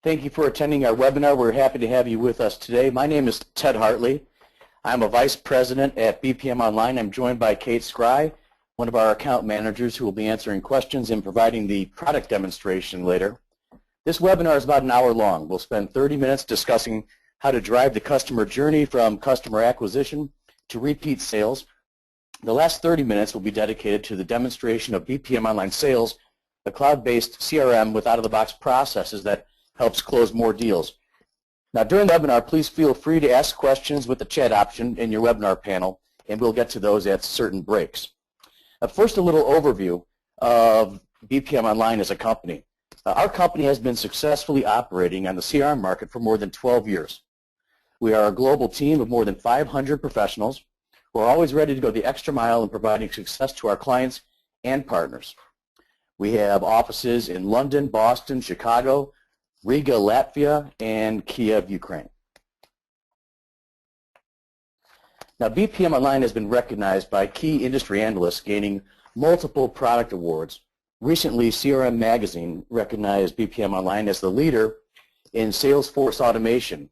Thank you for attending our webinar. We're happy to have you with us today. My name is Ted Hartley. I'm a Vice President at bpm'online. I'm joined by Kate Scry, one of our account managers who will be answering questions and providing the product demonstration later. This webinar is about an hour long. We'll spend 30 minutes discussing how to drive the customer journey from customer acquisition to repeat sales. The last 30 minutes will be dedicated to the demonstration of bpm'online Sales, a cloud-based CRM with out-of-the-box processes that helps close more deals. Now, during the webinar, please feel free to ask questions with the chat option in your webinar panel, and we'll get to those at certain breaks. First, a little overview of bpm'online as a company. Our company has been successfully operating on the CRM market for more than 12 years. We are a global team of more than 500 professionals who are always ready to go the extra mile in providing success to our clients and partners. We have offices in London, Boston, Chicago, Riga, Latvia, and Kiev, Ukraine. Now, bpm'online has been recognized by key industry analysts, gaining multiple product awards. Recently, CRM Magazine recognized bpm'online as the leader in Salesforce automation.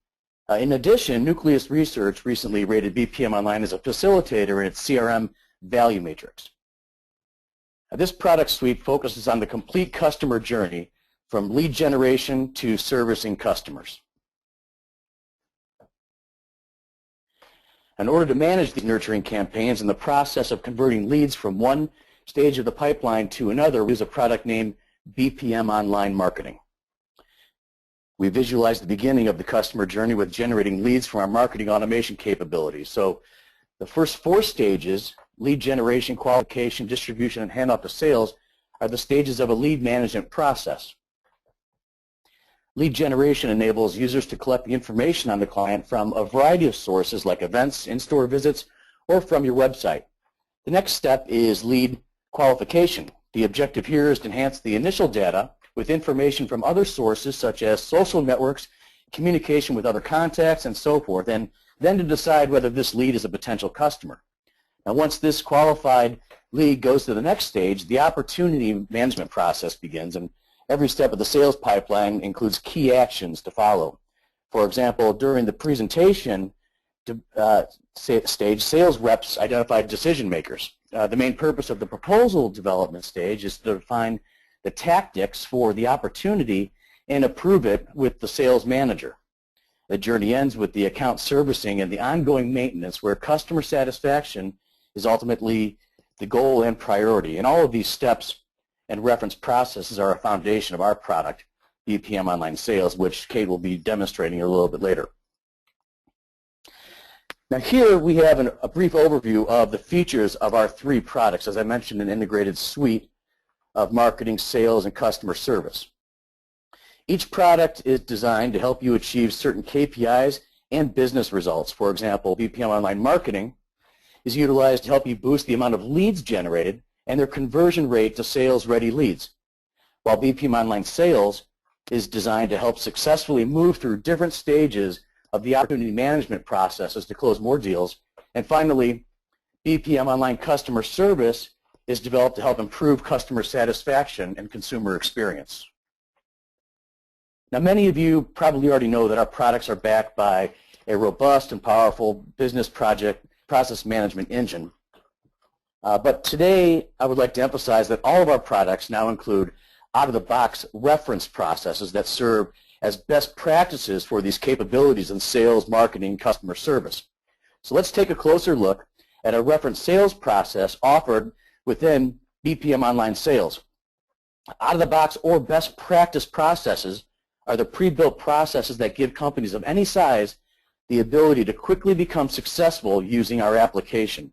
In addition, Nucleus Research recently rated bpm'online as a facilitator in its CRM value matrix. This product suite focuses on the complete customer journey from lead generation to servicing customers. In order to manage these nurturing campaigns and the process of converting leads from one stage of the pipeline to another, we use a product named bpm'online Marketing. We visualize the beginning of the customer journey with generating leads from our marketing automation capabilities. So the first 4 stages, lead generation, qualification, distribution, and handoff to sales, are the stages of a lead management process. Lead generation enables users to collect the information on the client from a variety of sources like events, in-store visits, or from your website. The next step is lead qualification. The objective here is to enhance the initial data with information from other sources such as social networks, communication with other contacts, and so forth, and then to decide whether this lead is a potential customer. Now, once this qualified lead goes to the next stage, the opportunity management process begins, and every step of the sales pipeline includes key actions to follow. For example, during the presentation stage, sales reps identify decision makers. The main purpose of the proposal development stage is to define the tactics for the opportunity and approve it with the sales manager. The journey ends with the account servicing and the ongoing maintenance, where customer satisfaction is ultimately the goal and priority. And all of these steps and reference processes are a foundation of our product, bpm'online Sales, which Kate will be demonstrating a little bit later. Now, here we have a brief overview of the features of our 3 products. As I mentioned, an integrated suite of marketing, sales, and customer service. Each product is designed to help you achieve certain KPIs and business results. For example, bpm'online Marketing is utilized to help you boost the amount of leads generated and their conversion rate to sales-ready leads, while bpm'online Sales is designed to help successfully move through different stages of the opportunity management processes to close more deals. And finally, bpm'online Customer Service is developed to help improve customer satisfaction and consumer experience. Now, many of you probably already know that our products are backed by a robust and powerful business process management engine. But today, I would like to emphasize that all of our products now include out-of-the-box reference processes that serve as best practices for these capabilities in sales, marketing, customer service. So let's take a closer look at a reference sales process offered within bpm'online Sales. Out-of-the-box or best practice processes are the pre-built processes that give companies of any size the ability to quickly become successful using our application.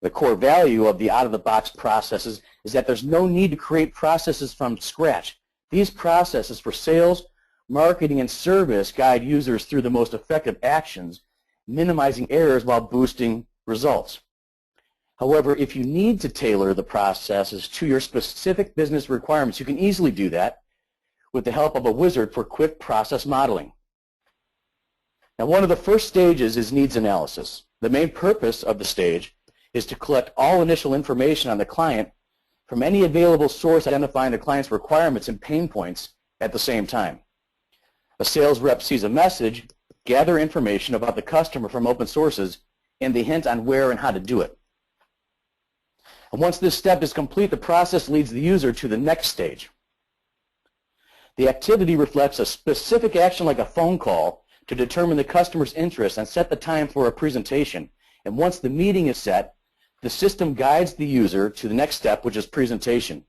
The core value of the out-of-the-box processes is that there's no need to create processes from scratch. These processes for sales, marketing, and service guide users through the most effective actions, minimizing errors while boosting results. However, if you need to tailor the processes to your specific business requirements, you can easily do that with the help of a wizard for quick process modeling. Now, one of the first stages is needs analysis. The main purpose of the stage is to collect all initial information on the client from any available source identifying the client's requirements and pain points at the same time. A sales rep sees a message, gather information about the customer from open sources, and they hint on where and how to do it. And once this step is complete, the process leads the user to the next stage. The activity reflects a specific action like a phone call to determine the customer's interest and set the time for a presentation. And once the meeting is set, the system guides the user to the next step, which is presentation.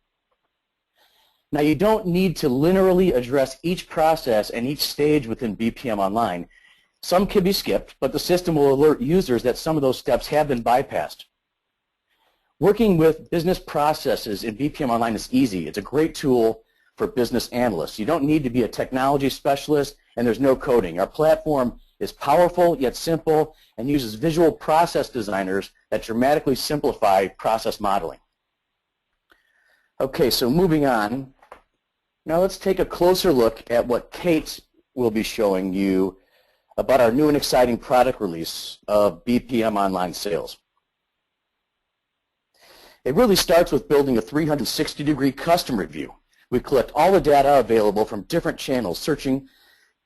Now, you don't need to linearly address each process and each stage within BPM Online. Some can be skipped, but the system will alert users that some of those steps have been bypassed. Working with business processes in BPM Online is easy. It's a great tool for business analysts. You don't need to be a technology specialist, and there's no coding. Our platform is powerful yet simple and uses visual process designers that dramatically simplify process modeling. Okay, so moving on. Now let's take a closer look at what Kate will be showing you about our new and exciting product release of BPM Online Sales. It really starts with building a 360-degree customer view. We collect all the data available from different channels, searching,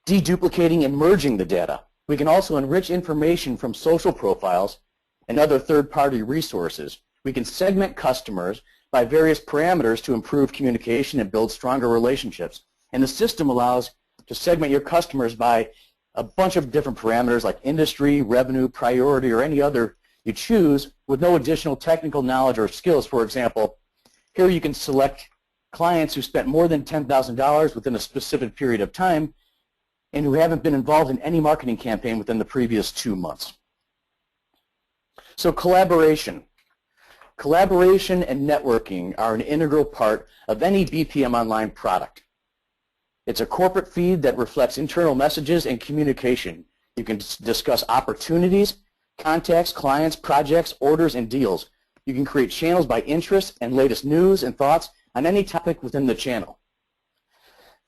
deduplicating, and merging the data. We can also enrich information from social profiles and other third-party resources. We can segment customers by various parameters to improve communication and build stronger relationships. And the system allows to segment your customers by a bunch of different parameters like industry, revenue, priority, or any other you choose with no additional technical knowledge or skills. For example, here you can select clients who spent more than $10,000 within a specific period of time and who haven't been involved in any marketing campaign within the previous 2 months. So collaboration. Collaboration and networking are an integral part of any BPM Online product. It's a corporate feed that reflects internal messages and communication. You can discuss opportunities, contacts, clients, projects, orders, and deals. You can create channels by interest and latest news and thoughts on any topic within the channel.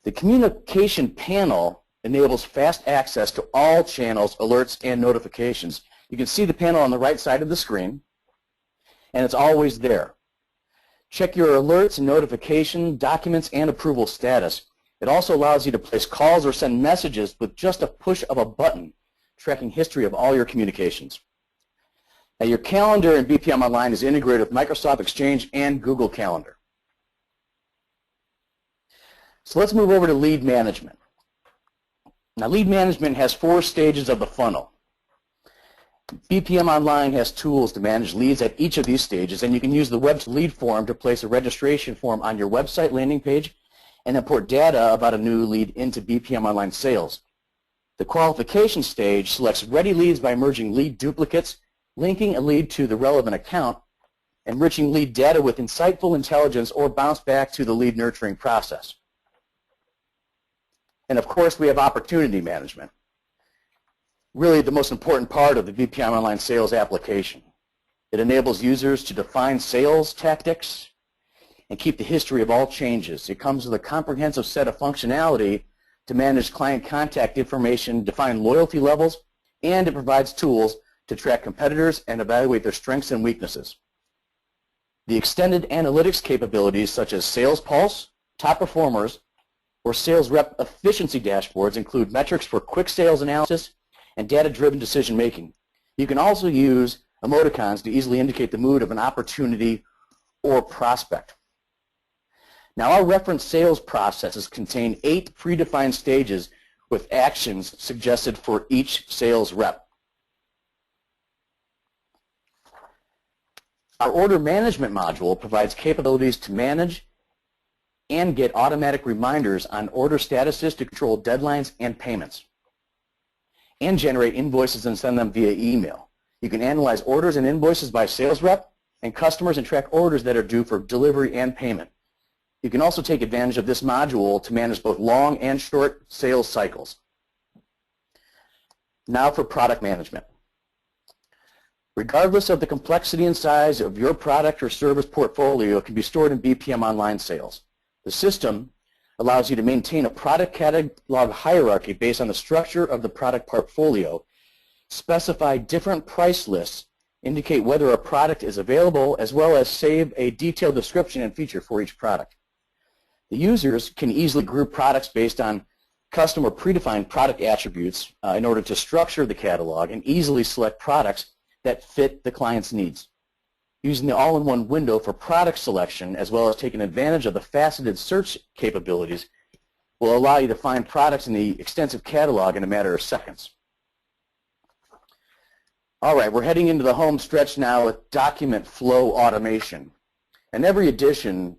The communication panel enables fast access to all channels, alerts, and notifications. You can see the panel on the right side of the screen, and it's always there. Check your alerts and notification, documents, and approval status. It also allows you to place calls or send messages with just a push of a button, tracking history of all your communications. Now, your calendar in BPM Online is integrated with Microsoft Exchange and Google Calendar. So let's move over to lead management. Now, lead management has 4 stages of the funnel. BPM Online has tools to manage leads at each of these stages, and you can use the web lead form to place a registration form on your website landing page and import data about a new lead into BPM Online Sales. The qualification stage selects ready leads by merging lead duplicates, linking a lead to the relevant account, enriching lead data with insightful intelligence, or bounce back to the lead nurturing process. And of course, we have opportunity management. Really the most important part of the BPM Online Sales application. It enables users to define sales tactics and keep the history of all changes. It comes with a comprehensive set of functionality to manage client contact information, define loyalty levels, and it provides tools to track competitors and evaluate their strengths and weaknesses. The extended analytics capabilities such as Sales Pulse, Top Performers, or Sales Rep Efficiency Dashboards include metrics for quick sales analysis and data-driven decision-making. You can also use emoticons to easily indicate the mood of an opportunity or prospect. Now, our reference sales processes contain 8 predefined stages with actions suggested for each sales rep. Our order management module provides capabilities to manage and get automatic reminders on order statuses to control deadlines and payments, and generate invoices and send them via email. You can analyze orders and invoices by sales rep and customers and track orders that are due for delivery and payment. You can also take advantage of this module to manage both long and short sales cycles. Now for product management. Regardless of the complexity and size of your product or service portfolio, it can be stored in BPM Online Sales. The system allows you to maintain a product catalog hierarchy based on the structure of the product portfolio, specify different price lists, indicate whether a product is available, as well as save a detailed description and feature for each product. The users can easily group products based on custom or predefined product attributes in order to structure the catalog and easily select products that fit the client's needs. Using the all-in-one window for product selection, as well as taking advantage of the faceted search capabilities, will allow you to find products in the extensive catalog in a matter of seconds. All right, we're heading into the home stretch now with document flow automation. And every edition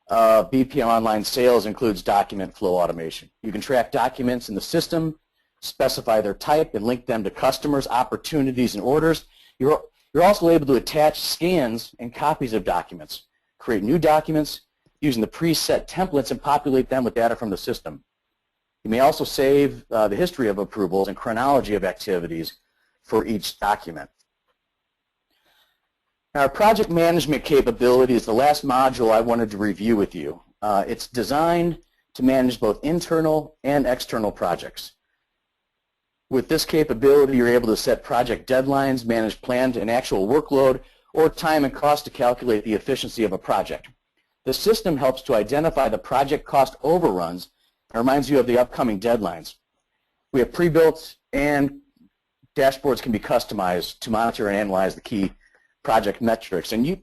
of BPM Online Sales includes document flow automation. You can track documents in the system, specify their type, and link them to customers, opportunities, and orders. You're also able to attach scans and copies of documents, create new documents using the preset templates, and populate them with data from the system. You may also save the history of approvals and chronology of activities for each document. Now, our project management capability is the last module I wanted to review with you. It's designed to manage both internal and external projects. With this capability, you're able to set project deadlines, manage planned and actual workload, or time and cost to calculate the efficiency of a project. The system helps to identify the project cost overruns and reminds you of the upcoming deadlines. We have pre-built, and dashboards can be customized to monitor and analyze the key project metrics. And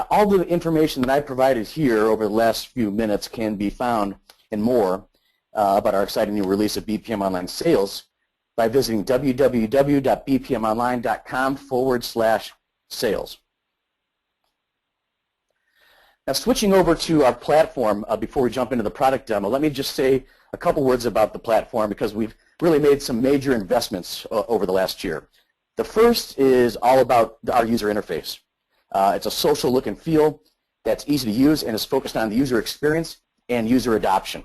all the information that I provided here over the last few minutes can be found and more about our exciting new release of BPM Online Sales by visiting www.bpmonline.com/sales. Now, switching over to our platform before we jump into the product demo, let me just say a couple words about the platform, because we've really made some major investments over the last year. The first is all about our user interface. It's a social look and feel that's easy to use and is focused on the user experience and user adoption.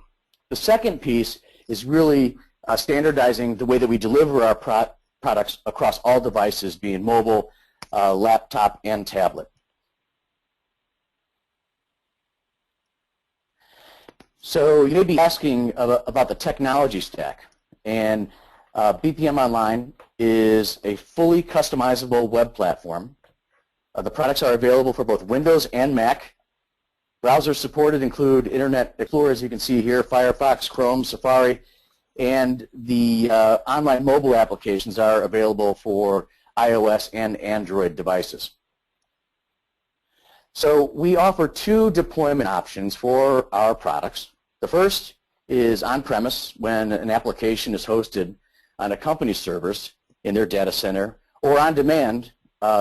The second piece is really standardizing the way that we deliver our products across all devices, being mobile, laptop, and tablet. So you may be asking about the technology stack, and BPM Online is a fully customizable web platform. The products are available for both Windows and Mac. Browsers supported include Internet Explorer, as you can see here, Firefox, Chrome, Safari, and the online mobile applications are available for iOS and Android devices. So we offer two deployment options for our products. The first is on-premise, when an application is hosted on a company's servers in their data center, or on-demand,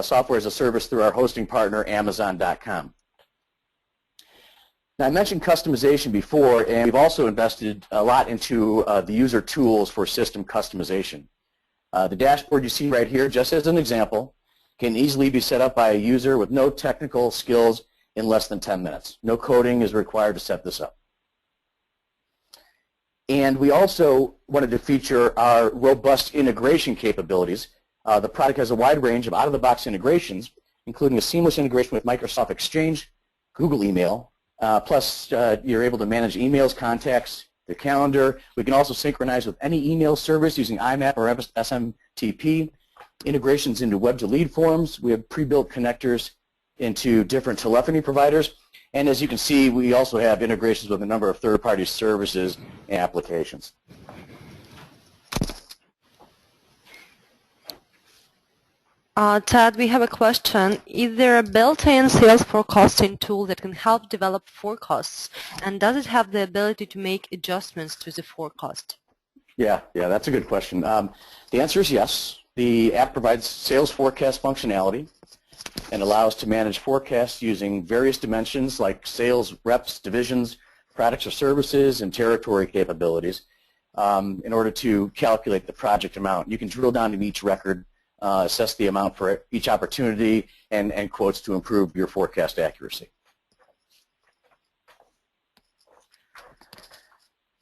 software as a service through our hosting partner, Amazon.com. Now, I mentioned customization before, and we've also invested a lot into the user tools for system customization. The dashboard you see right here, just as an example, can easily be set up by a user with no technical skills in less than 10 minutes. No coding is required to set this up. And we also wanted to feature our robust integration capabilities. The product has a wide range of out-of-the-box integrations, including a seamless integration with Microsoft Exchange, Google Email, plus you're able to manage emails, contacts, the calendar. We can also synchronize with any email service using IMAP or SMTP. Integrations into web-to-lead forms. We have pre-built connectors into different telephony providers. And as you can see, we also have integrations with a number of third-party services and applications. Ted, we have a question. Is there a built-in sales forecasting tool that can help develop forecasts? And does it have the ability to make adjustments to the forecast? Yeah, that's a good question. The answer is yes. The app provides sales forecast functionality and allows to manage forecasts using various dimensions like sales reps, divisions, products or services, and territory capabilities in order to calculate the project amount. You can drill down to each record, assess the amount for each opportunity, and quotes to improve your forecast accuracy.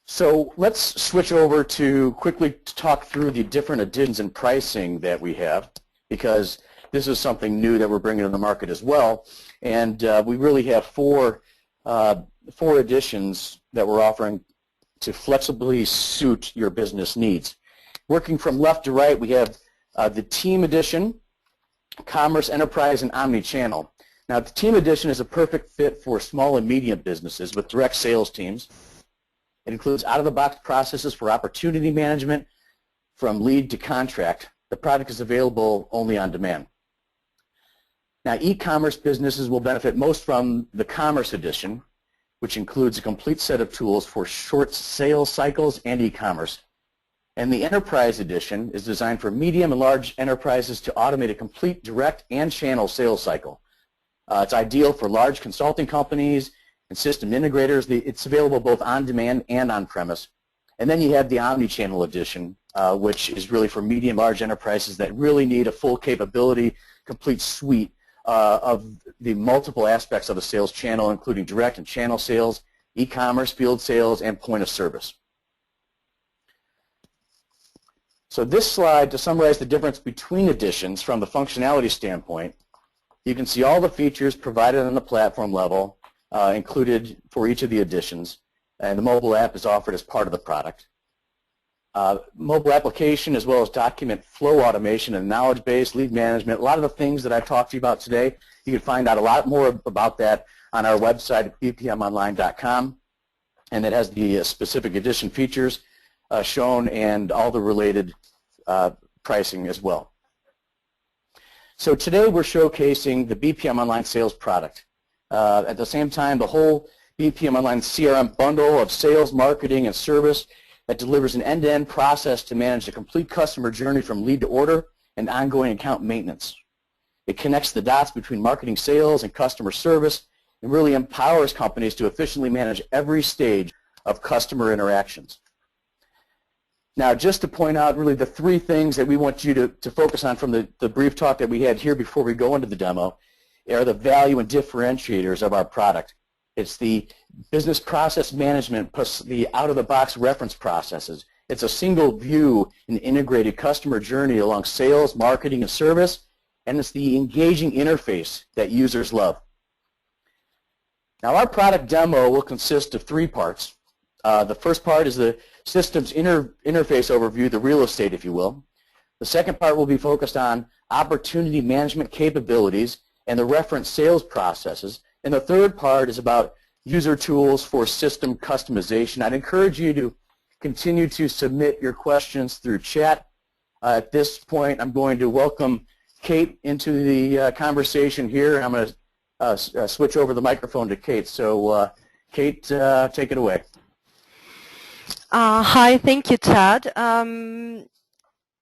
So let's switch over to quickly talk through the different editions and pricing that we have, because this is something new that we're bringing to the market as well. And we really have four editions that we're offering to flexibly suit your business needs. Working from left to right, we have the Team Edition, Commerce, Enterprise, and Omnichannel. Now, the Team Edition is a perfect fit for small and medium businesses with direct sales teams. It includes out-of-the-box processes for opportunity management from lead to contract. The product is available only on demand. Now, e-commerce businesses will benefit most from the Commerce Edition, which includes a complete set of tools for short sales cycles and e-commerce. And the Enterprise Edition is designed for medium and large enterprises to automate a complete direct and channel sales cycle. It's ideal for large consulting companies and system integrators. It's available both on demand and on premise. And then you have the Omnichannel Edition, which is really for medium large enterprises that really need a full capability, complete suite of the multiple aspects of a sales channel, including direct and channel sales, e-commerce, field sales, and point of service. So this slide, to summarize the difference between editions from the functionality standpoint, you can see all the features provided on the platform level included for each of the editions, and the mobile app is offered as part of the product. Mobile application as well as document flow automation and knowledge base, lead management, a lot of the things that I've talked to you about today, you can find out a lot more about that on our website at bpm'online.com, and it has the specific edition features shown and all the related pricing as well. So today we're showcasing the BPM Online sales product. At the same time, the whole BPM Online CRM bundle of sales, marketing, and service that delivers an end-to-end process to manage the complete customer journey from lead to order and ongoing account maintenance. It connects the dots between marketing, sales, and customer service and really empowers companies to efficiently manage every stage of customer interactions. Now, just to point out really the three things that we want you to focus on from the brief talk that we had here before we go into the demo are the value and differentiators of our product. It's the business process management plus the out-of-the-box reference processes. It's a single view and integrated customer journey along sales, marketing, and service, and it's the engaging interface that users love. Now, our product demo will consist of three parts. The first part is the systems interface overview, the real estate, if you will. The second part will be focused on opportunity management capabilities and the reference sales processes. And the third part is about user tools for system customization. I'd encourage you to continue to submit your questions through chat. At this point, I'm going to welcome Kate into the conversation here. I'm going to switch over the microphone to Kate. So, Kate, take it away. Hi, thank you, Ted.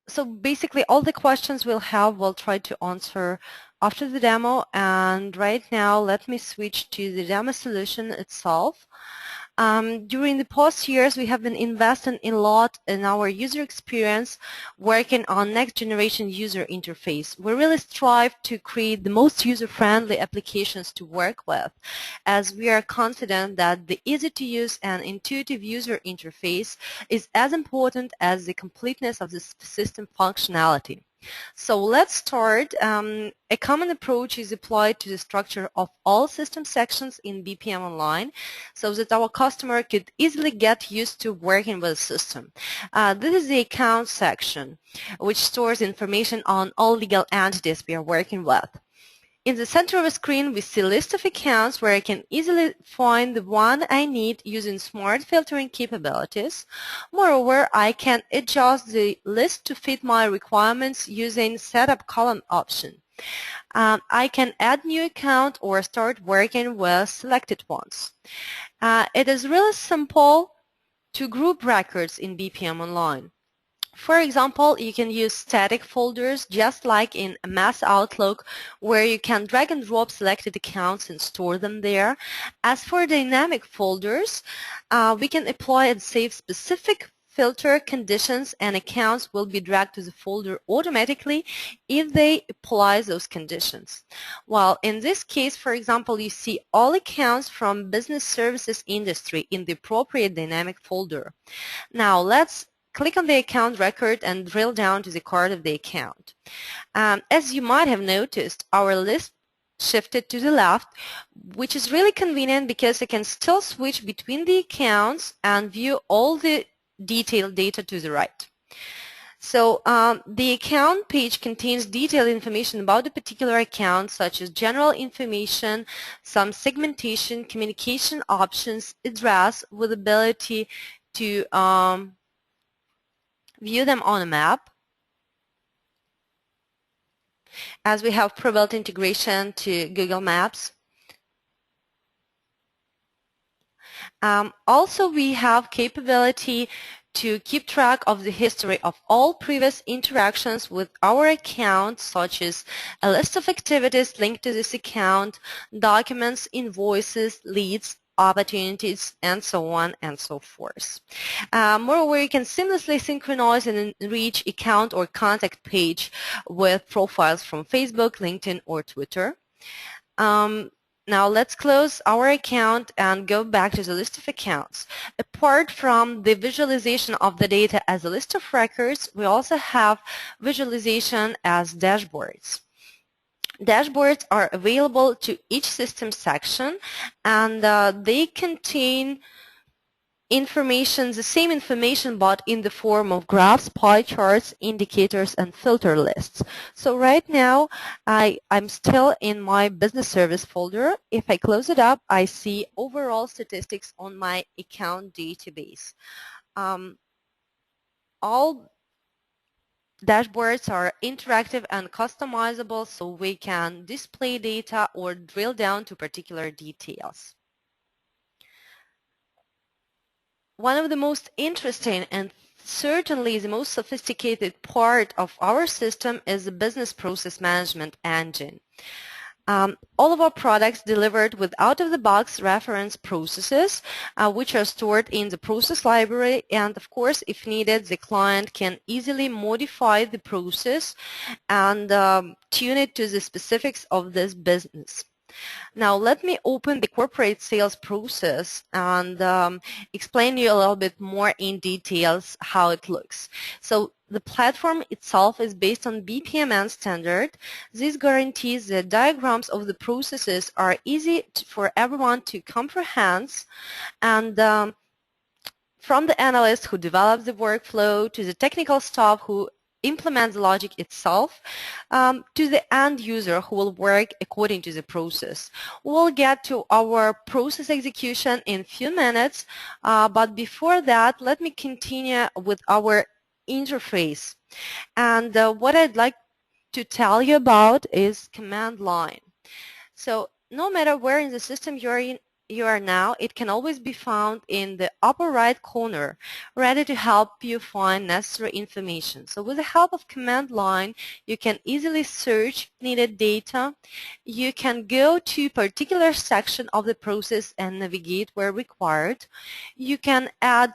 So basically, all the questions we'll try to answer after the demo. And right now, let me switch to the demo solution itself. During the past years, we have been investing a lot in our user experience, working on next generation user interface. We really strive to create the most user-friendly applications to work with, as we are confident that the easy-to-use and intuitive user interface is as important as the completeness of the system functionality. So let's start. A common approach is applied to the structure of all system sections in BPM Online so that our customer could easily get used to working with the system. This is the account section, which stores information on all legal entities we are working with. In the center of the screen, we see a list of accounts where I can easily find the one I need using smart filtering capabilities. Moreover, I can adjust the list to fit my requirements using Setup Column option. I can add new account or start working with selected ones. It is really simple to group records in BPM Online. For example, you can use static folders just like in MS Outlook, where you can drag and drop selected accounts and store them there. As for dynamic folders, we can apply and save specific filter conditions, and accounts will be dragged to the folder automatically if they apply those conditions. While in this case, for example, you see all accounts from business services industry in the appropriate dynamic folder. Now let's click on the account record and drill down to the card of the account. As you might have noticed, our list shifted to the left, which is really convenient because I can still switch between the accounts and view all the detailed data to the right. So the account page contains detailed information about the particular account, such as general information, some segmentation, communication options, address with ability to view them on a map, as we have pre-built integration to Google Maps. Also, we have capability to keep track of the history of all previous interactions with our account, such as a list of activities linked to this account, documents, invoices, leads, opportunities, and so on and so forth. Moreover, you can seamlessly synchronize and enrich account or contact page with profiles from Facebook, LinkedIn, or Twitter. Now let's close our account and go back to the list of accounts. Apart from the visualization of the data as a list of records, we also have visualization as dashboards. Dashboards are available to each system section, and they contain information, the same information, but in the form of graphs, pie charts, indicators, and filter lists. So right now, I'm still in my business service folder. If I close it up, I see overall statistics on my account database. All dashboards are interactive and customizable, so we can display data or drill down to particular details. One of the most interesting and certainly the most sophisticated part of our system is the business process management engine. All of our products delivered with out-of-the-box reference processes, which are stored in the process library, and of course, if needed, the client can easily modify the process and tune it to the specifics of this business. Now let me open the corporate sales process and explain you a little bit more in details how it looks. So the platform itself is based on BPMN standard. This guarantees that diagrams of the processes are easy for everyone to comprehend, and from the analyst who develops the workflow to the technical staff who implement the logic itself, to the end user who will work according to the process. We'll get to our process execution in a few minutes, but before that, let me continue with our interface. And what I'd like to tell you about is command line. So no matter where in the system you are now, it can always be found in the upper right corner, ready to help you find necessary information. So with the help of command line, you can easily search needed data. You can go to a particular section of the process and navigate where required. You can add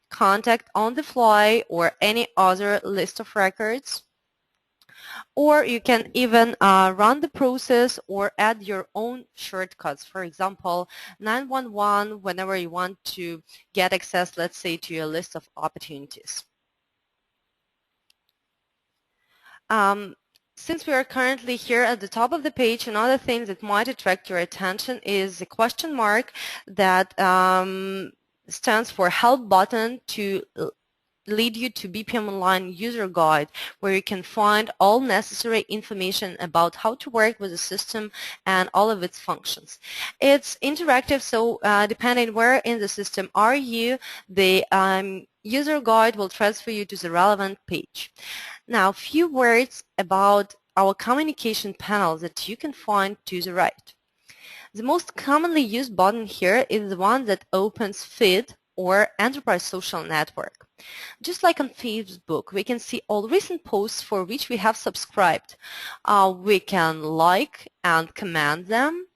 contact on the fly or any other list of records. Or you can even run the process or add your own shortcuts. For example, 911 whenever you want to get access, let's say, to your list of opportunities. Since we are currently here at the top of the page, another thing that might attract your attention is the question mark that stands for help button to lead you to bpm'online user guide, where you can find all necessary information about how to work with the system and all of its functions. It's interactive, so depending where in the system are you, the user guide will transfer you to the relevant page. Now, a few words about our communication panel that you can find to the right. The most commonly used button here is the one that opens feed or enterprise social network. Just like on Facebook, we can see all recent posts for which we have subscribed. We can like and comment them.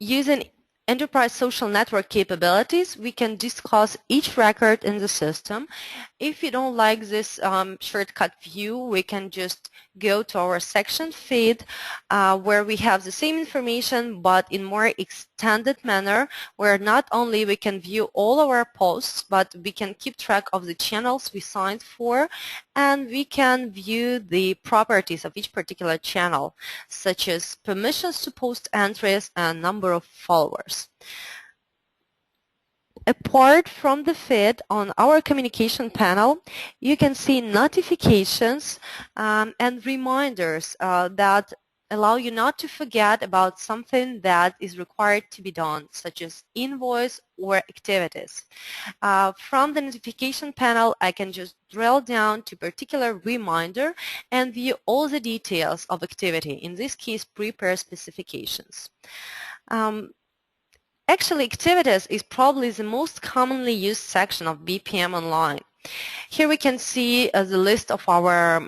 Using enterprise social network capabilities, we can discuss each record in the system. If you don't like this shortcut view, we can just go to our section feed where we have the same information but in more extended manner, where not only we can view all our posts, but we can keep track of the channels we signed for, and we can view the properties of each particular channel, such as permissions to post entries and number of followers. Apart from the feed on our communication panel, you can see notifications and reminders that allow you not to forget about something that is required to be done, such as invoice or activities. From the notification panel, I can just drill down to particular reminder and view all the details of activity, in this case, prepare specifications. Actually, activities is probably the most commonly used section of BPM Online. Here we can see the list of our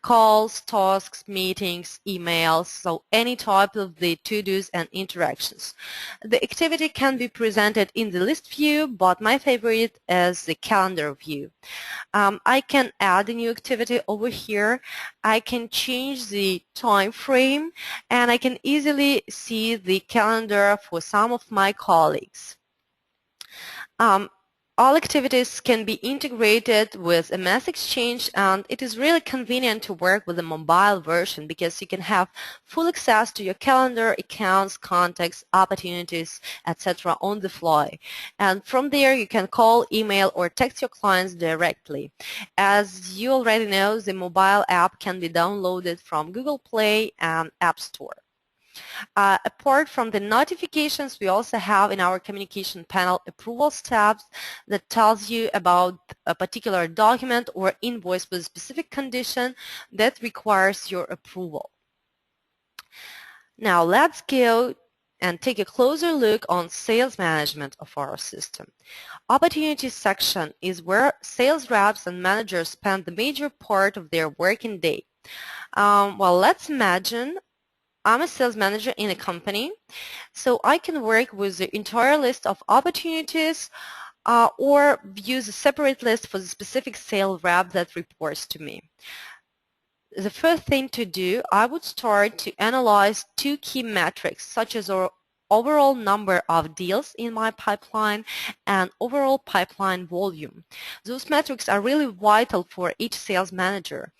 calls, tasks, meetings, emails, so any type of the to-dos and interactions. The activity can be presented in the list view, but my favorite is the calendar view. I can add a new activity over here. I can change the time frame, and I can easily see the calendar for some of my colleagues. All activities can be integrated with a mass exchange, and it is really convenient to work with a mobile version because you can have full access to your calendar, accounts, contacts, opportunities, etc. on the fly. And from there you can call, email, or text your clients directly. As you already know, the mobile app can be downloaded from Google Play and App Store. Apart from the notifications, we also have in our communication panel approvals tabs that tells you about a particular document or invoice with a specific condition that requires your approval. Now let's go and take a closer look on sales management of our system. Opportunities section is where sales reps and managers spend the major part of their working day. Well, let's imagine I'm a sales manager in a company, so I can work with the entire list of opportunities or use a separate list for the specific sales rep that reports to me. The first thing to do, I would start to analyze two key metrics, such as our overall number of deals in my pipeline and overall pipeline volume. Those metrics are really vital for each sales manager.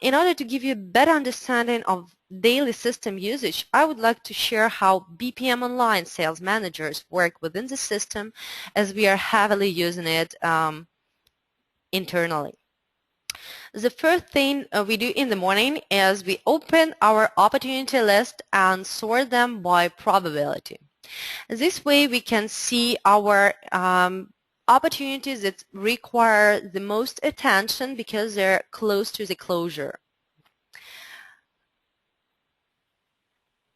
In order to give you a better understanding of daily system usage, I would like to share how BPM Online sales managers work within the system, as we are heavily using it internally. The first thing we do in the morning is we open our opportunity list and sort them by probability. This way we can see our opportunities that require the most attention because they're close to the closure.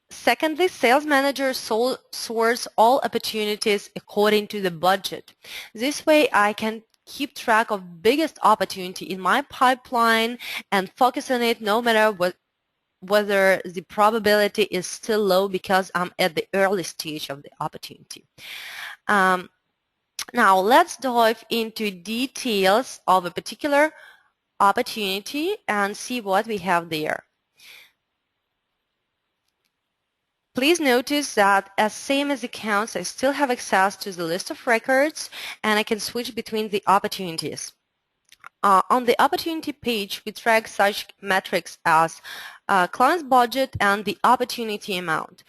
Secondly, sales managers source all opportunities according to the budget. This way I can keep track of biggest opportunity in my pipeline and focus on it no matter whether the probability is still low because I'm at the early stage of the opportunity. Now let's dive into details of a particular opportunity and see what we have there. Please notice that as same as accounts, I still have access to the list of records and I can switch between the opportunities. On the opportunity page, we track such metrics as client's budget and the opportunity amount,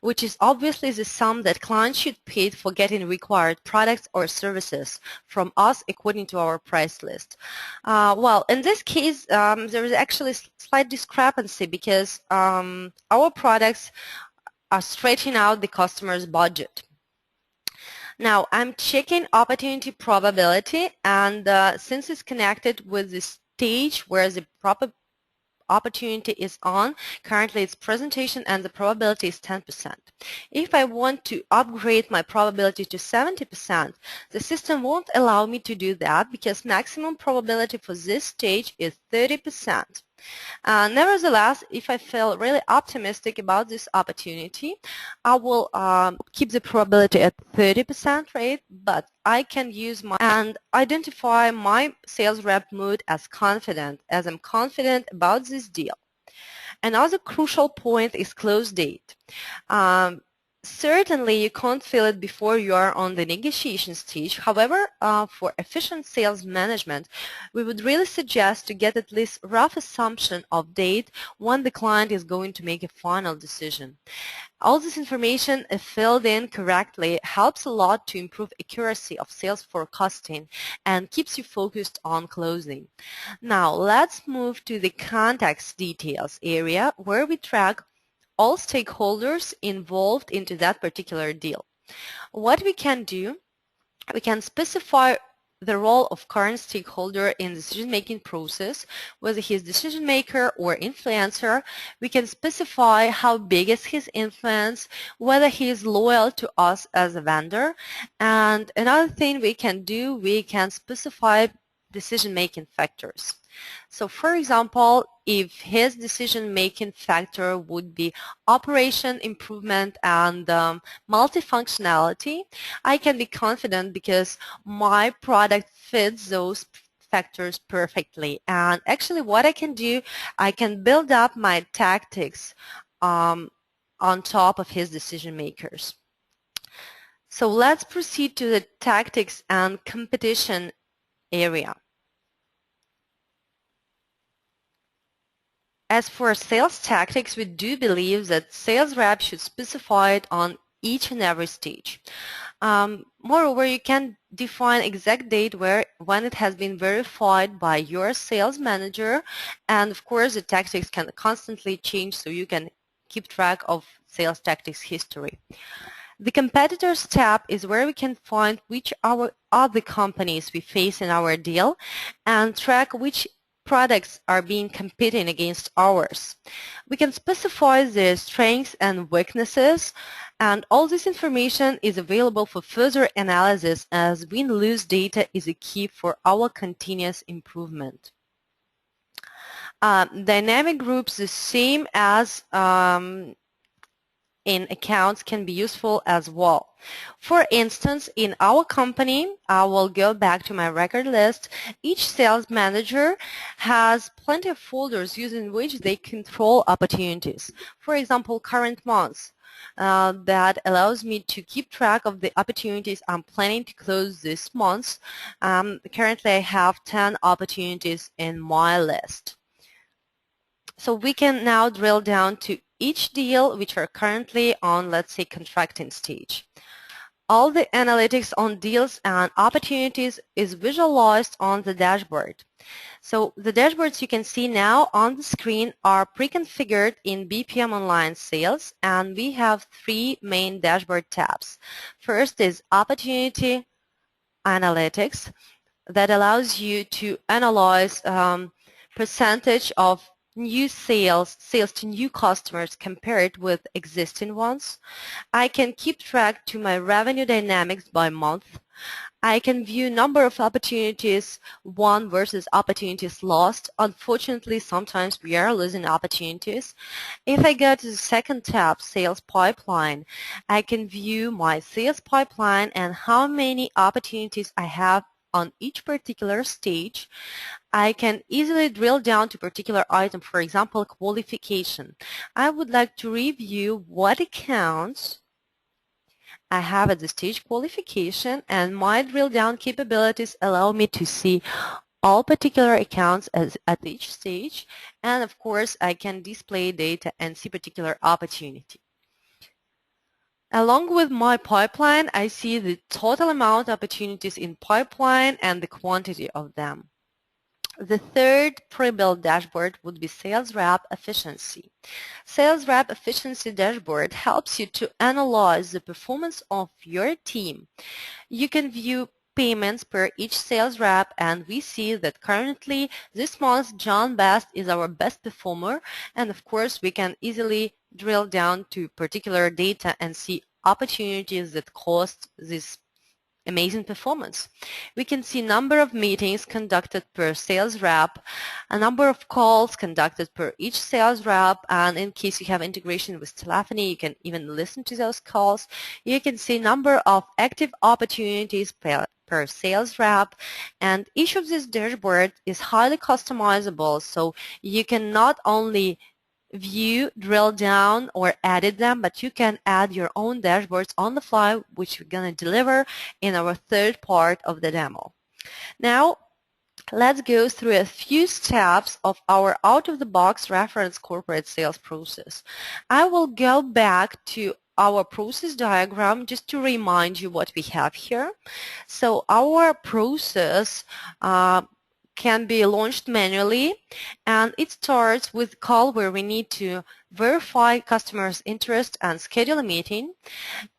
which is obviously the sum that clients should pay for getting required products or services from us according to our price list. Well, in this case, there is actually slight discrepancy because our products are stretching out the customer's budget. Now I'm checking opportunity probability, and since it's connected with the stage where the opportunity is on, currently it's presentation and the probability is 10%. If I want to upgrade my probability to 70%, the system won't allow me to do that because maximum probability for this stage is 30%. Nevertheless, if I feel really optimistic about this opportunity, I will keep the probability at 30% rate, but I can use and identify my sales rep mood as confident, as I'm confident about this deal. Another crucial point is close date. Certainly, you can't feel it before you are on the negotiation stage. However, for efficient sales management, we would really suggest to get at least rough assumption of date when the client is going to make a final decision. All this information, if filled in correctly, helps a lot to improve accuracy of sales forecasting and keeps you focused on closing. Now, let's move to the context details area where we track all stakeholders involved into that particular deal. What we can do, we can specify the role of current stakeholder in the decision-making process, whether he is decision maker or influencer. We can specify how big is his influence, whether he is loyal to us as a vendor. And another thing we can do, we can specify decision-making factors. So for example, if his decision-making factor would be operation improvement and multifunctionality, I can be confident because my product fits those factors perfectly. And actually what I can do, I can build up my tactics on top of his decision makers. So let's proceed to the tactics and competition area. As for sales tactics, we do believe that sales reps should specify it on each and every stage. Moreover, you can define exact date when it has been verified by your sales manager, and of course the tactics can constantly change, so you can keep track of sales tactics history. The competitors tab is where we can find which are the companies we face in our deal and track which products are being competing against ours. We can specify their strengths and weaknesses, and all this information is available for further analysis, as win-lose data is a key for our continuous improvement. Dynamic groups, the same as in accounts, can be useful as well. For instance, in our company, I will go back to my record list. Each sales manager has plenty of folders using which they control opportunities. For example, current months. That allows me to keep track of the opportunities I'm planning to close this month. Currently, I have 10 opportunities in my list. So we can now drill down to each deal which are currently on, let's say, contracting stage. All the analytics on deals and opportunities is visualized on the dashboard. So the dashboards you can see now on the screen are pre-configured in bpm'online sales, and we have three main dashboard tabs. First is opportunity analytics that allows you to analyze percentage of new sales to new customers compared with existing ones. I can keep track to my revenue dynamics by month. I can view number of opportunities won versus opportunities lost. Unfortunately, sometimes we are losing opportunities. If I go to the second tab, sales pipeline, I can view my sales pipeline and how many opportunities I have on each particular stage. I can easily drill down to a particular item, for example, qualification. I would like to review what accounts I have at the stage qualification, and my drill down capabilities allow me to see all particular accounts at each stage, and of course I can display data and see particular opportunity. Along with my pipeline, I see the total amount of opportunities in pipeline and the quantity of them. The third pre-built dashboard would be sales rep efficiency. Sales rep efficiency dashboard helps you to analyze the performance of your team. You can view payments per each sales rep, and we see that currently this month John Best is our best performer, and of course we can easily drill down to particular data and see opportunities that caused this amazing performance. We can see number of meetings conducted per sales rep, a number of calls conducted per each sales rep, and in case you have integration with telephony, you can even listen to those calls. You can see number of active opportunities per sales rep, and each of these dashboards is highly customizable, so you can not only view, drill down, or edit them, but you can add your own dashboards on the fly, which we're going to deliver in our third part of the demo. Now, let's go through a few steps of our out-of-the-box reference corporate sales process. I will go back to our process diagram just to remind you what we have here. So our process can be launched manually, and it starts with a call where we need to verify customer's interest and schedule a meeting.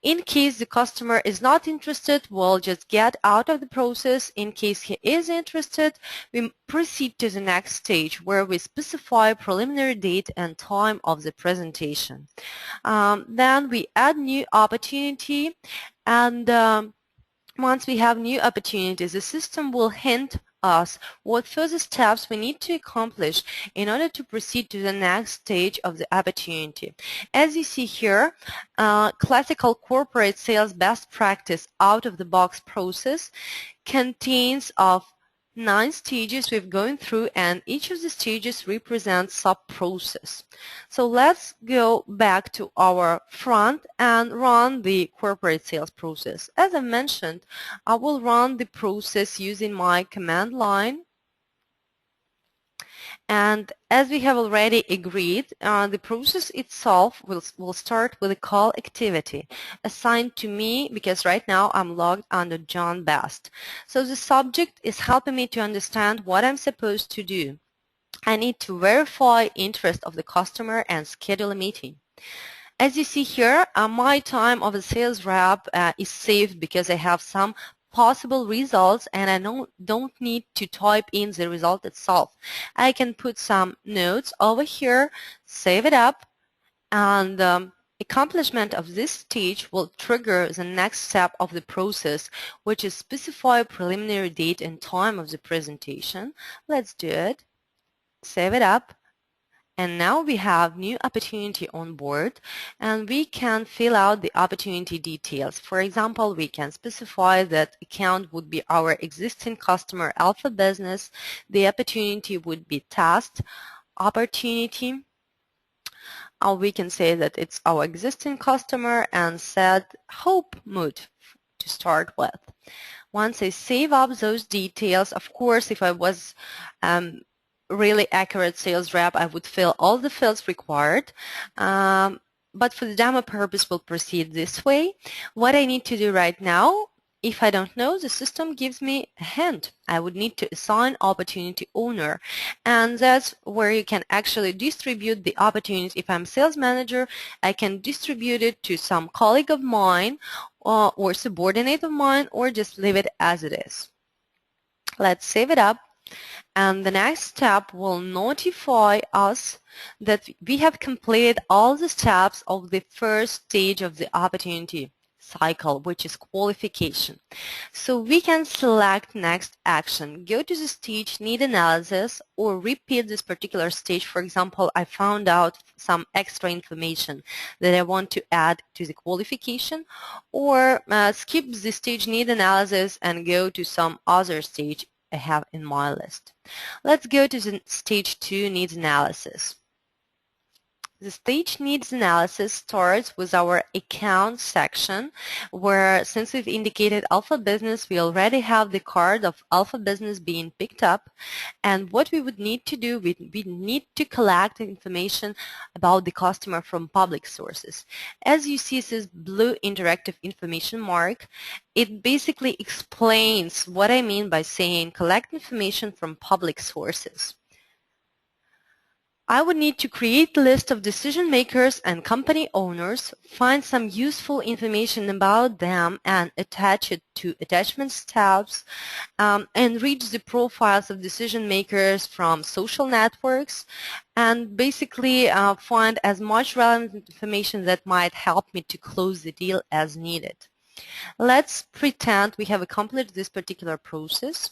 In case the customer is not interested, we'll just get out of the process. In case he is interested, we proceed to the next stage where we specify preliminary date and time of the presentation. Then we add new opportunity, and once we have new opportunities, the system will hint us what further steps we need to accomplish in order to proceed to the next stage of the opportunity. As you see here, classical corporate sales best practice out-of-the-box process contains of 9 stages we've gone through, and each of the stages represents sub-process. So let's go back to our front and run the corporate sales process. As I mentioned, I will run the process using my command line. And as we have already agreed, the process itself will start with a call activity assigned to me because right now I'm logged under John Best. So the subject is helping me to understand what I'm supposed to do. I need to verify interest of the customer and schedule a meeting. As you see here, my time of a sales rep is saved because I have some possible results, and I don't need to type in the result itself. I can put some notes over here, save it up, and accomplishment of this stage will trigger the next step of the process, which is specify preliminary date and time of the presentation. Let's do it. Save it up. And now we have new opportunity on board, and we can fill out the opportunity details. For example, we can specify that account would be our existing customer Alpha Business. The opportunity would be test opportunity. We can say that it's our existing customer and set hope mood to start with. Once I save up those details, of course, if I was really accurate sales rep, I would fill all the fields required. But for the demo purpose, we'll proceed this way. What I need to do right now, if I don't know, the system gives me a hint. I would need to assign opportunity owner, and that's where you can actually distribute the opportunity. If I'm sales manager, I can distribute it to some colleague of mine or subordinate of mine, or just leave it as it is. Let's save it up. And the next step will notify us that we have completed all the steps of the first stage of the opportunity cycle, which is qualification. So we can select next action, go to the stage need analysis, or repeat this particular stage. For example, I found out some extra information that I want to add to the qualification, or skip the stage need analysis and go to some other stage I have in my list. Let's go to the stage 2 needs analysis. The stage needs analysis starts with our account section, where since we've indicated Alpha Business, we already have the card of Alpha Business being picked up. And what we would need to do, we need to collect information about the customer from public sources. As you see this blue interactive information mark, it basically explains what I mean by saying collect information from public sources. I would need to create a list of decision makers and company owners, find some useful information about them and attach it to attachments tabs, enrich the profiles of decision makers from social networks, and basically find as much relevant information that might help me to close the deal as needed. Let's pretend we have accomplished this particular process,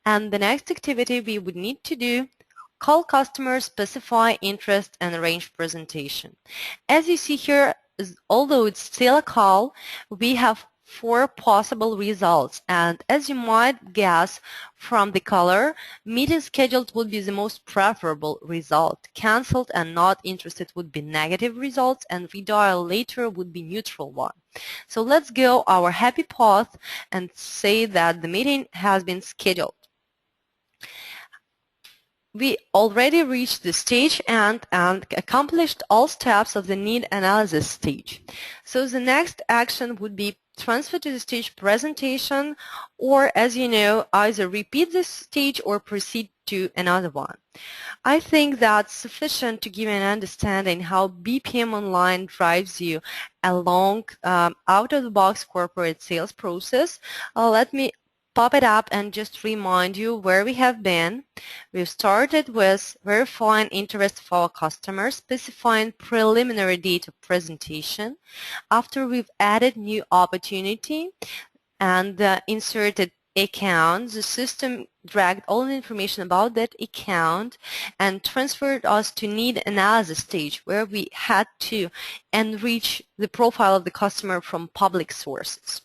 and the next activity we would need to do: call customers, specify interest, and arrange presentation. As you see here, although it's still a call, we have 4 possible results, and as you might guess from the color, meeting scheduled would be the most preferable result. Cancelled and not interested would be negative results, and redial later would be neutral one. So let's go our happy path and say that the meeting has been scheduled. We already reached the stage and accomplished all steps of the need analysis stage. So the next action would be transfer to the stage presentation, or as you know, either repeat this stage or proceed to another one. I think that's sufficient to give an understanding how BPM Online drives you along out-of-the-box corporate sales process. Let me pop it up and just remind you where we have been. We've started with verifying interest of our customers, specifying preliminary date of presentation. After we've added new opportunity and inserted account, the system dragged all the information about that account and transferred us to need analysis stage, where we had to enrich the profile of the customer from public sources.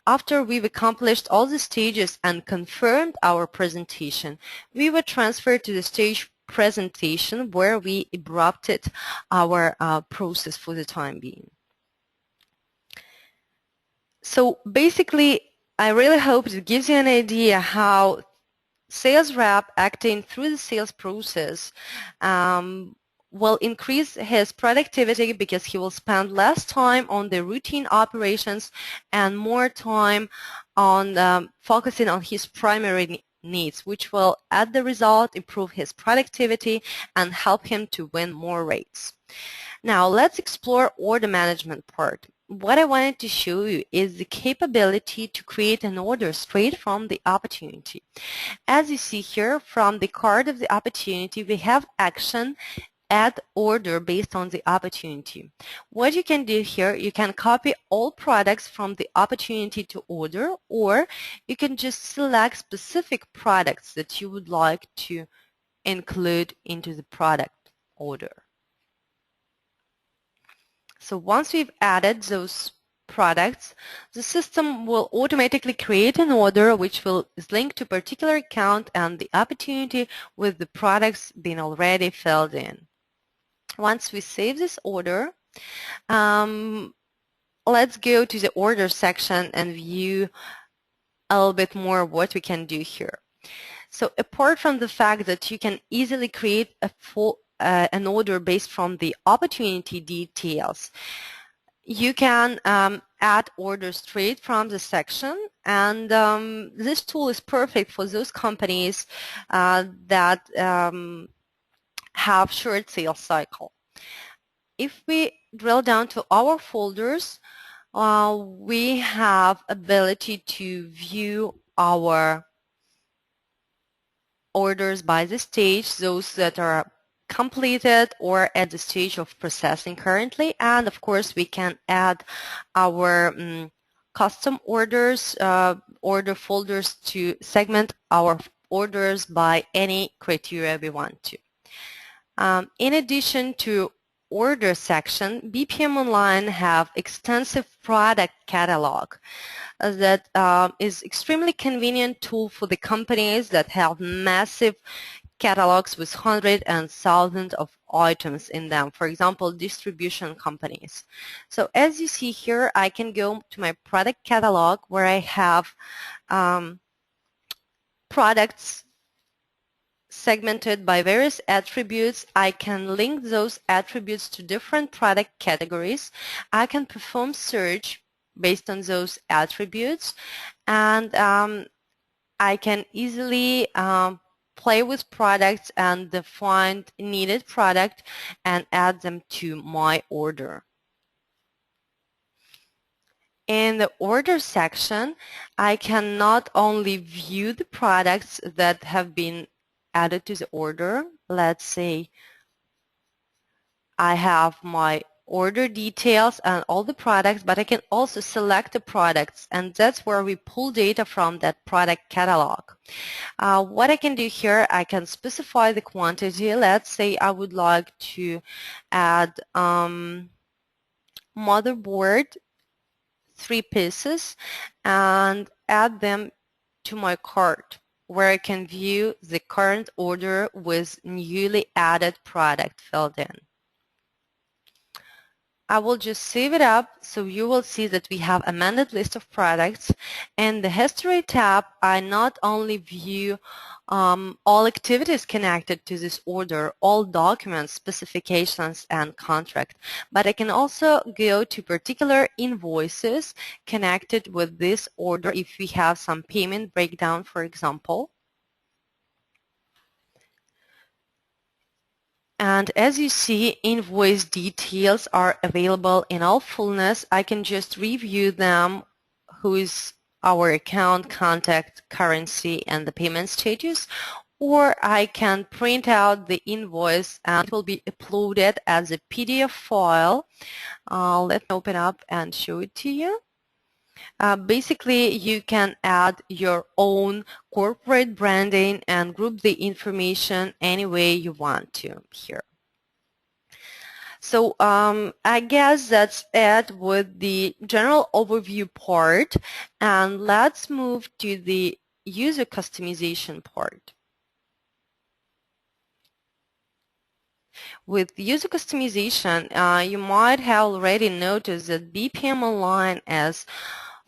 After we've accomplished all the stages and confirmed our presentation, we were transferred to the stage presentation, where we abrupted our process for the time being. So basically, I really hope it gives you an idea how sales rep acting through the sales process will increase his productivity, because he will spend less time on the routine operations and more time on focusing on his primary needs, which will, at the result, improve his productivity and help him to win more rates. Now, let's explore order management part. What I wanted to show you is the capability to create an order straight from the opportunity. As you see here, from the card of the opportunity, we have action add order based on the opportunity. What you can do here, you can copy all products from the opportunity to order, or you can just select specific products that you would like to include into the product order. So once we've added those products, the system will automatically create an order which is linked to a particular account and the opportunity with the products being already filled in. Once we save this order, let's go to the order section and view a little bit more what we can do here. So apart from the fact that you can easily create an order based from the opportunity details, you can add orders straight from the section, and this tool is perfect for those companies that have short sales cycle. If we drill down to our folders, we have ability to view our orders by the stage, those that are completed or at the stage of processing currently, and of course we can add our custom orders, order folders to segment our orders by any criteria we want to. In addition to order section, BPM Online have extensive product catalog that is extremely convenient tool for the companies that have massive catalogs with hundreds and thousands of items in them, for example, distribution companies. So as you see here, I can go to my product catalog where I have products segmented by various attributes. I can link those attributes to different product categories. I can perform search based on those attributes, and I can easily play with products and define needed product and add them to my order. In the order section, I can not only view the products that have been added to the order. Let's say I have my order details and all the products, but I can also select the products, and that's where we pull data from that product catalog. What I can do here, I can specify the quantity. Let's say I would like to add motherboard 3 pieces and add them to my cart, where I can view the current order with newly added product filled in. I will just save it up, so you will see that we have amended list of products. In the History tab, I not only view all activities connected to this order, all documents, specifications, and contract, but I can also go to particular invoices connected with this order if we have some payment breakdown, for example. And as you see, invoice details are available in all fullness. I can just review them, who is our account, contact, currency, and the payment status, or I can print out the invoice and it will be uploaded as a PDF file. Let me open up and show it to you. Basically, you can add your own corporate branding and group the information any way you want to here. So I guess that's it with the general overview part, and let's move to the user customization part. With user customization, you might have already noticed that bpm'online is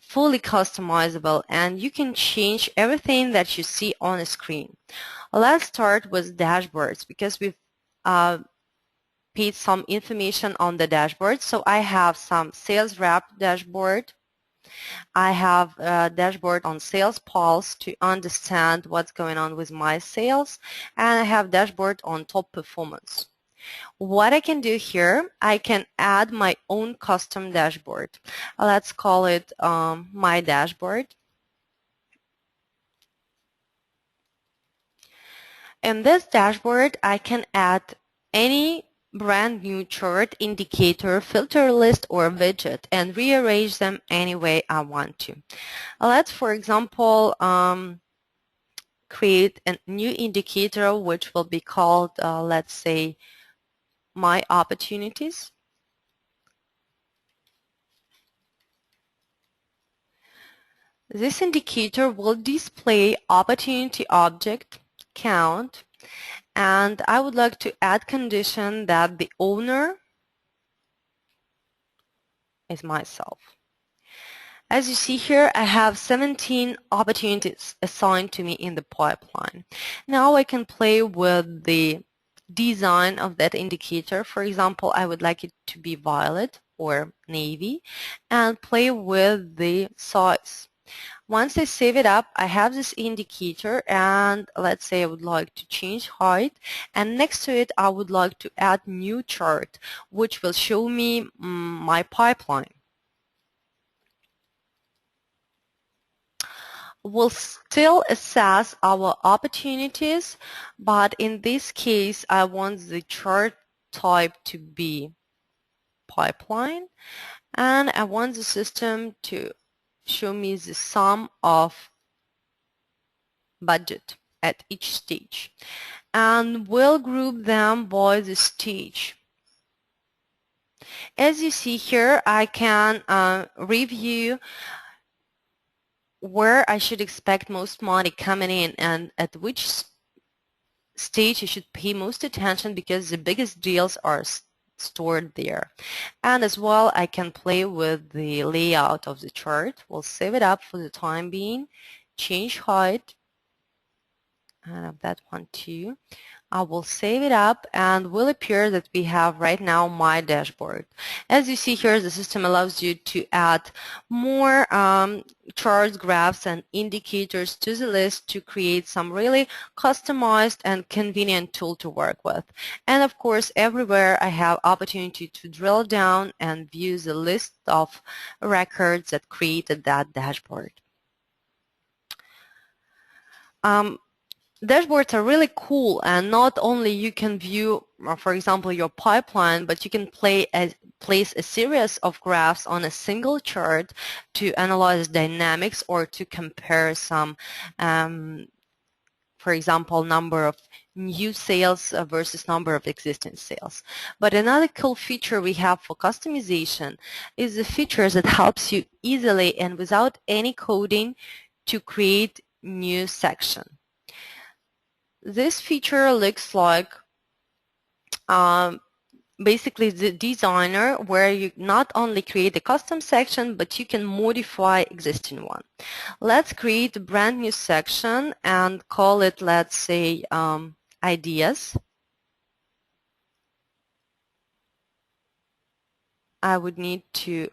fully customizable and you can change everything that you see on the screen. Let's start with dashboards because we've paid some information on the dashboard. So I have some sales rep dashboard. I have a dashboard on Sales Pulse to understand what's going on with my sales, and I have dashboard on top performance. What I can do here, I can add my own custom dashboard. Let's call it my dashboard. In this dashboard, I can add any brand new chart, indicator, filter list, or widget and rearrange them any way I want to. Let's, for example, create a new indicator which will be called, let's say, My Opportunities. This indicator will display opportunity object, count, and I would like to add condition that the owner is myself. As you see here, I have 17 opportunities assigned to me in the pipeline. Now I can play with the design of that indicator. For example, I would like it to be violet or navy and play with the size. Once I save it up, I have this indicator and let's say I would like to change height, and next to it I would like to add new chart which will show me my pipeline. We'll still assess our opportunities, but in this case I want the chart type to be pipeline, and I want the system to show me the sum of budget at each stage, and we'll group them by the stage. As you see here, I can review where I should expect most money coming in and at which stage you should pay most attention because the biggest deals are stored there. And as well, I can play with the layout of the chart. We'll save it up for the time being, change height, and that one too. I will save it up and will appear that we have right now my dashboard. As you see here, the system allows you to add more charts, graphs, and indicators to the list to create some really customized and convenient tool to work with. And of course, everywhere I have opportunity to drill down and view the list of records that created that dashboard. Dashboards are really cool, and not only you can view, for example, your pipeline, but you can place a series of graphs on a single chart to analyze dynamics or to compare some for example, number of new sales versus number of existing sales. But another cool feature we have for customization is the feature that helps you easily and without any coding to create new section. This feature looks like basically the designer where you not only create a custom section, but you can modify existing one. Let's create a brand new section and call it, let's say, ideas. I would need to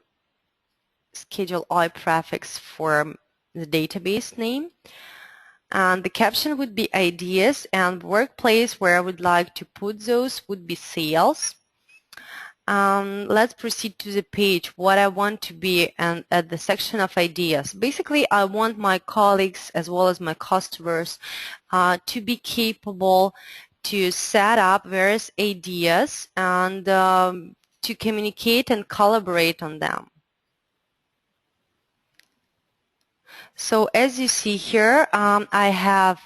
schedule all prefix for the database name. And the caption would be ideas, and workplace where I would like to put those would be sales. Let's proceed to the page. What I want to be at the section of ideas. Basically, I want my colleagues as well as my customers to be capable to set up various ideas and to communicate and collaborate on them. So as you see here, I have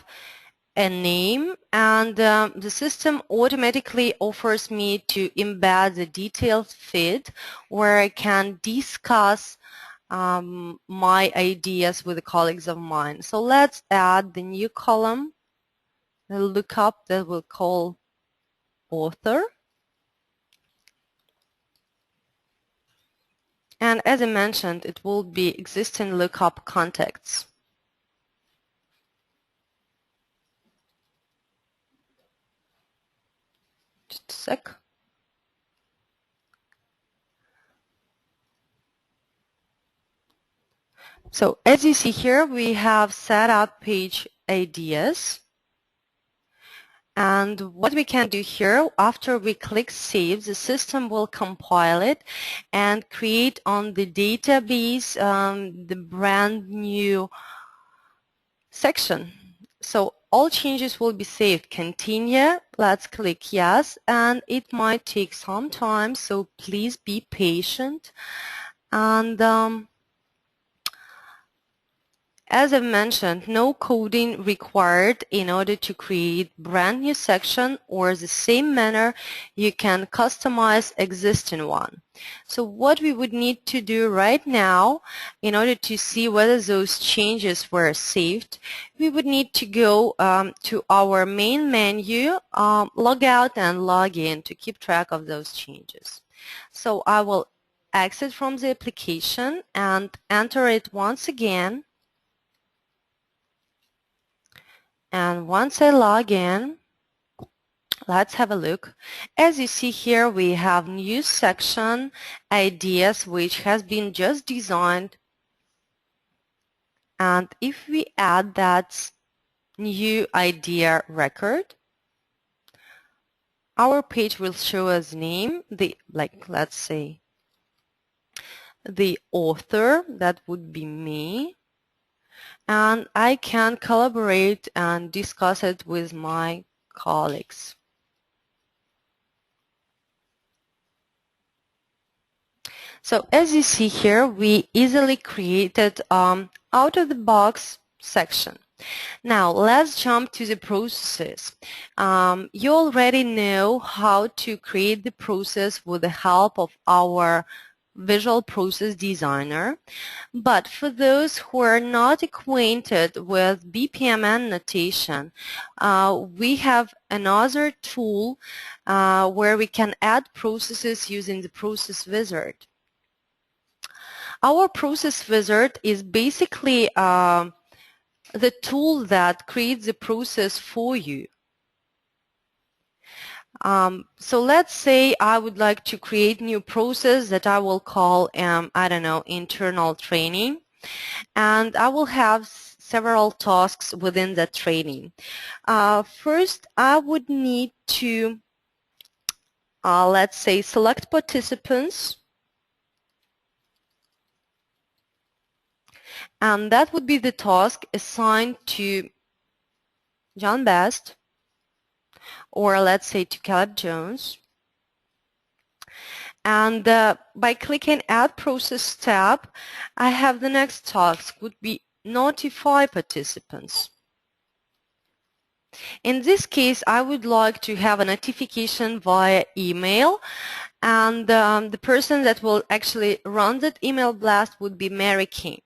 a name, and the system automatically offers me to embed the detailed feed where I can discuss my ideas with the colleagues of mine. So let's add the new column, the lookup that we'll call author. And as I mentioned, it will be existing lookup contacts. Just a sec. So as you see here, we have set up page ideas. And what we can do here, after we click Save, the system will compile it and create on the database the brand new section. So all changes will be saved. Continue. Let's click Yes, and it might take some time, so please be patient. And as I mentioned, no coding required in order to create brand new section, or the same manner you can customize existing one. So what we would need to do right now in order to see whether those changes were saved, we would need to go to our main menu, log out and log in to keep track of those changes. So I will exit from the application and enter it once again. And once I log in, let's have a look. As you see here, we have new section, ideas, which has been just designed. And if we add that new idea record, our page will show us name, let's say, the author, that would be me. And I can collaborate and discuss it with my colleagues. So as you see here, we easily created out-of-the-box section. Now let's jump to the processes. You already know how to create the process with the help of our Visual Process Designer, but for those who are not acquainted with BPMN notation, we have another tool where we can add processes using the Process Wizard. Our Process Wizard is basically the tool that creates the process for you. So let's say I would like to create new process that I will call, I don't know, internal training, and I will have several tasks within that training. First, I would need to, let's say, select participants, and that would be the task assigned to John Best, or let's say to Caleb Jones. And by clicking Add Process tab, I have the next task would be Notify Participants. In this case, I would like to have a notification via email, and the person that will actually run that email blast would be Mary King.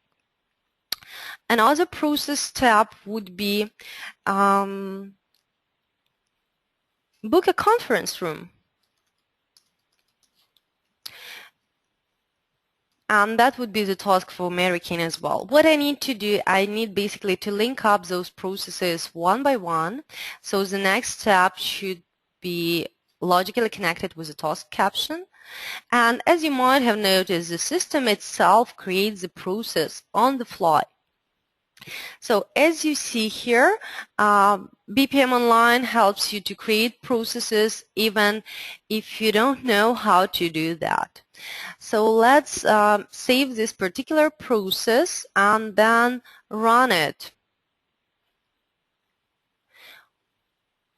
Another process step would be book a conference room. And that would be the task for Mary King as well. What I need to do, I need basically to link up those processes one by one. So the next step should be logically connected with the task caption. And as you might have noticed, the system itself creates the process on the fly. So as you see here, BPM Online helps you to create processes even if you don't know how to do that. So let's save this particular process and then run it.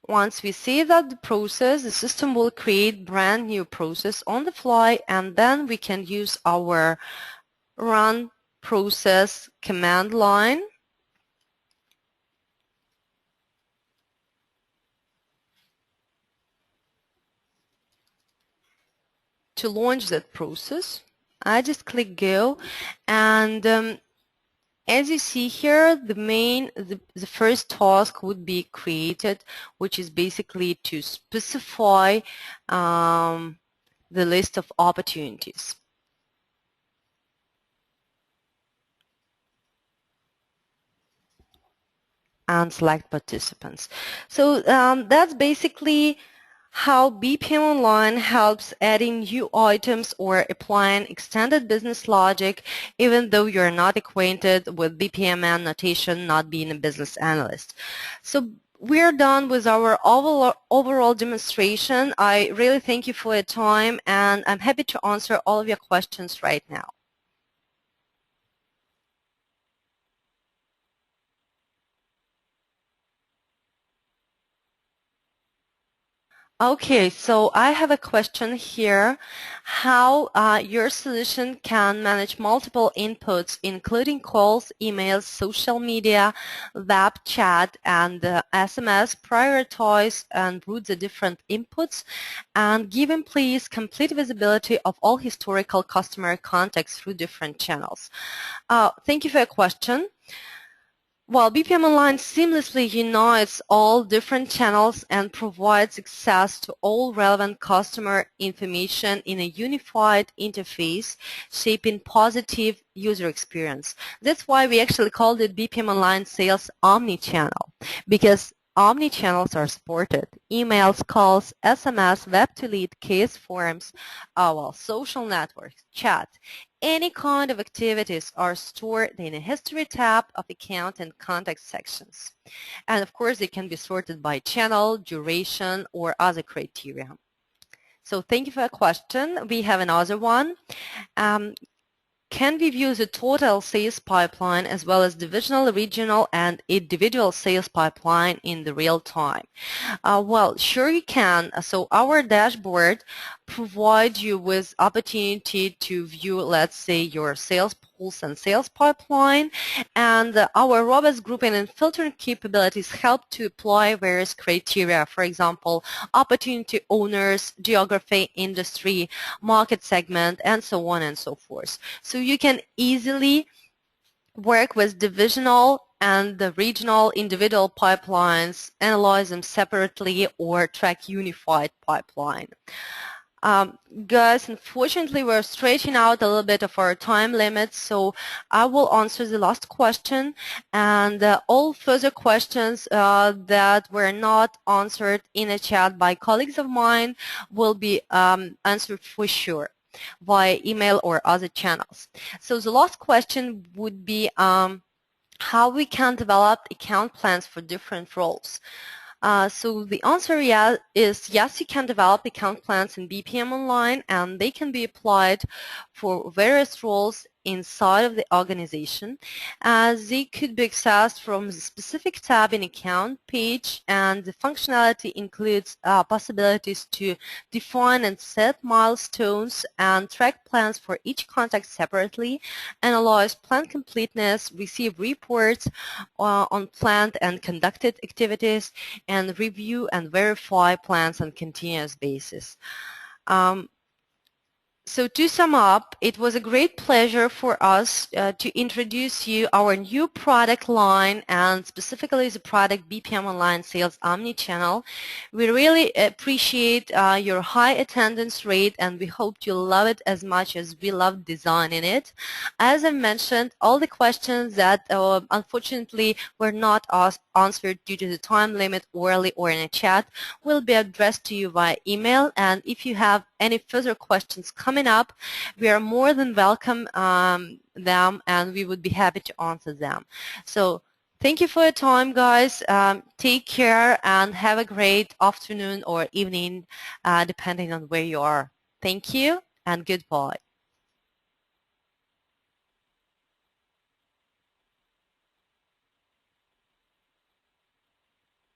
Once we save that the process, the system will create brand new process on the fly, and then we can use our run process command line to launch that process. I just click go, and as you see here, the first task would be created, which is basically to specify the list of opportunities. And select participants. So that's basically how BPM Online helps adding new items or applying extended business logic, even though you're not acquainted with BPMN notation, not being a business analyst. So we're done with our overall demonstration. I really thank you for your time, and I'm happy to answer all of your questions right now. Okay, so I have a question here, how your solution can manage multiple inputs, including calls, emails, social media, web chat, and SMS, prioritize and route the different inputs, and give employees complete visibility of all historical customer contacts through different channels. Thank you for your question. Well, BPM Online seamlessly unites all different channels and provides access to all relevant customer information in a unified interface, shaping positive user experience. That's why we actually called it BPM Online Sales Omnichannel, because omni-channels are supported. Emails, calls, SMS, web-to-lead, case forms, social networks, chat. Any kind of activities are stored in a history tab of account and contact sections. And of course, they can be sorted by channel, duration, or other criteria. So thank you for the question. We have another one. Can we view the total sales pipeline as well as divisional, regional, and individual sales pipeline in the real time? Well, sure you can. So our dashboard provides you with opportunity to view, let's say, your sales pulse and sales pipeline, and our robust grouping and filtering capabilities help to apply various criteria. For example, opportunity owners, geography, industry, market segment, and so on and so forth. So you can easily work with divisional and the regional individual pipelines, analyze them separately, or track unified pipeline. Guys, unfortunately, we're stretching out a little bit of our time limit, so I will answer the last question, and all further questions that were not answered in a chat by colleagues of mine will be answered for sure via email or other channels. So the last question would be how we can develop account plans for different roles. So the answer is yes, you can develop account plans in BPM Online, and they can be applied for various roles inside of the organization. They could be accessed from the specific tab in account page, and the functionality includes possibilities to define and set milestones and track plans for each contact separately, analyze plan completeness, receive reports on planned and conducted activities, and review and verify plans on continuous basis. So to sum up, it was a great pleasure for us to introduce you our new product line, and specifically the product BPM Online Sales Omnichannel. We really appreciate your high attendance rate, and we hope you love it as much as we love designing it. As I mentioned, all the questions that unfortunately were not answered due to the time limit orally or in a chat will be addressed to you via email, and if you have any further questions coming up, we are more than welcome them, and we would be happy to answer them. So thank you for your time, guys. Take care and have a great afternoon or evening, depending on where you are. Thank you and goodbye.